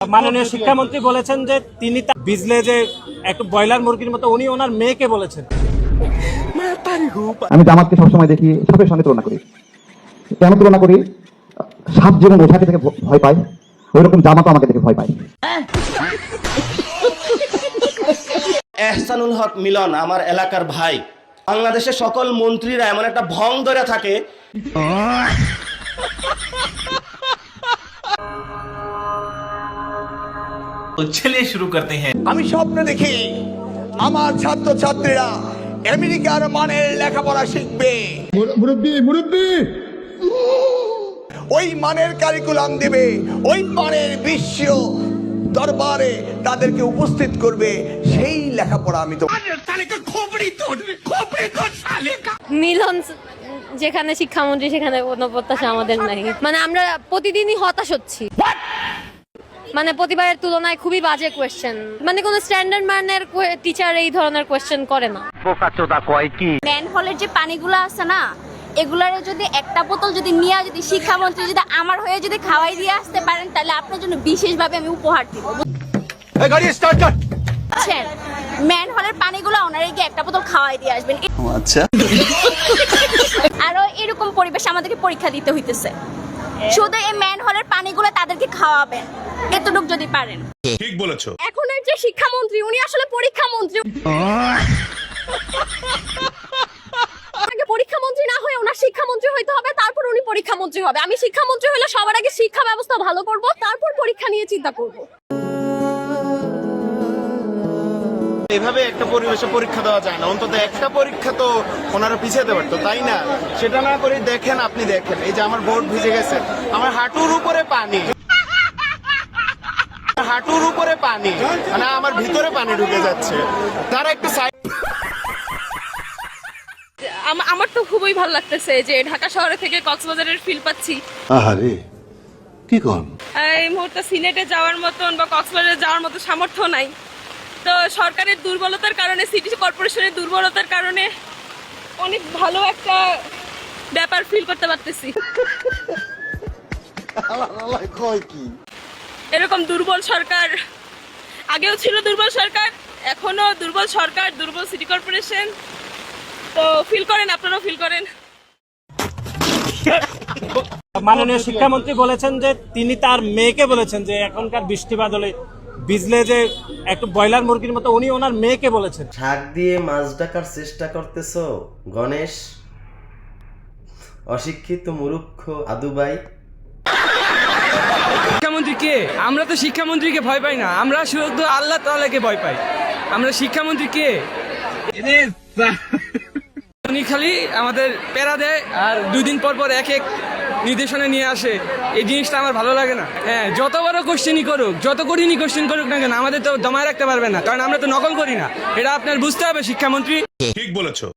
মাননীয় শিক্ষামন্ত্রী বলেছেন যে তিনি বিজলে যে একটু ব্রয়লার মুরগির মতো উনি ওনার মেয়েকে বলেছেন। আমি জামাতকে সবসময় দেখি সাপের সঙ্গে তুলনা করি। কেন তুলনা করি? সাপ যেমন ওঝাকে থেকে ভয় পায়, ওই রকম জামাতও আমাকে দেখে ভয় পায়। এহসানুল হক মিলন আমার এলাকার ভাই। বাংলাদেশের সকল মন্ত্রীরা এমন একটা ভং ধরে থাকে। तो चलिए शुरू करते हैं। আমি স্বপ্ন দেখি আমার ছাত্র ছাত্রীরা আমেরিকার মানের লেখাপড়া শিখবে, ওই মানের কারিকুলাম দিবে, ওই মানের বিশ্ব দরবারে তাদেরকে উপস্থিত করবে। সেই লেখাপড়া আমি তো মিলন যেখানে শিক্ষামন্ত্রী সেখানে কোনো প্রত্যাশা আমাদের নাই। মানে আমরা প্রতিদিনই হতাশ হচ্ছি। মানে প্রতিবারের তুলনায় খুবই বাজে কোয়েশ্চেন, মানে কোনো স্ট্যান্ডার্ড মানের টিচার এই ধরনের কোয়েশ্চেন করে না। ম্যান হলের যে পানিগুলো আছে না, এগুলারে যদি একটা বোতল যদি নিয়ে যদি শিক্ষামন্ত্রী যদি আমার হয়ে যদি খাওয়াই দিয়ে আসতে পারেন, তাহলে আপনার জন্য বিশেষভাবে আমি উপহার দিব। বুঝছেন? ম্যান হলের পানিগুলো ওনারে গিয়ে একটা বোতল খাওয়াই দিয়ে আসবেন। আচ্ছা, আরো এরকম পরিবেশ আমাদেরকে পরীক্ষা দিতে হইতেছে। শুধু এই ম্যান হলের পানিগুলো তাদেরকে খাওয়াবেন, এতটুকু যদি পারেন। ঠিক বলেছো। এখনের যে শিক্ষামন্ত্রী উনি আসলে পরীক্ষা মন্ত্রী। আগে পরীক্ষামন্ত্রী না হয়ে ওনার শিক্ষামন্ত্রী হইতে হবে, তারপর উনি পরীক্ষামন্ত্রী হবে। আমি শিক্ষামন্ত্রী হলে সবার আগে শিক্ষা ব্যবস্থা ভালো করব, তারপর পরীক্ষা নিয়ে চিন্তা করব। এভাবে একটা পরিবেশে পরীক্ষা দেওয়া যায় না। অন্তত একটা পরীক্ষা তো ওনারা পিছাতে পারতো, তাই না? সেটা না করে দেখেন, আপনি দেখেন এই যে আমার বোর্ড ভিজে গেছে, আমার হাঁটুর উপরে পানি, হাঁটুর উপরে পানি, মানে আমার ভিতরে পানি ঢুকে যাচ্ছে। তারা একটু আমার তো খুবই ভালো লাগতেছে যে ঢাকা শহরে থেকে কক্সবাজারের ফিল পাচ্ছি। আহারে কি কোন? এই মুহূর্তে সিলেটে যাওয়ার মতন বা কক্সবাজারে যাওয়ার মতো সামর্থ্য নাই। তো সরকারের দুর্বলতার কারণে, সিটি কর্পোরেশনের দুর্বলতার কারণে অনেক ভালো একটা ব্যাপার ফিল করতে পারতেছি। এরকম দুর্বল সরকার আগেও ছিল, দুর্বল সরকার এখনো দুর্বল সরকার, দুর্বল সিটি কর্পোরেশন। তো ফিল করেন, আপনারাও ফিল করেন। মাননীয় শিক্ষামন্ত্রী বলেছেন যে তিনি তার মেয়েকে বলেছেন যে এখনকার বৃষ্টি বাদলে বিজলে যে একটু ব্রয়লার মুরগির মতো উনি ওনার মেয়েকে বলেছেন। শাক দিয়ে মাছ ডাকার চেষ্টা করতেছো গণেশ, অশিক্ষিত মূর্খ আদুবাই। শিক্ষামন্ত্রী কে? আমরা তো শিক্ষামন্ত্রীকে ভয় পাই না, আমরা শুধু আল্লাহ তাআলাকে ভয় পাই। আমরা শিক্ষামন্ত্রী কে? উনি খালি আমাদের প্যারা দেয় আর 2 দিন পর পর এক এক নির্দেশনা নিয়ে আসে। এই জিনিসটা আমার ভালো লাগে না। হ্যাঁ, যত বড় কোশ্চেনই করুক, যত কঠিনই কোশ্চেন করুক না কেন, আমাদের তো দমায় রাখতে পারবে না, কারণ আমরা তো নকল করি না। এটা আপনার বুঝতে হবে শিক্ষামন্ত্রী। ঠিক বলেছো।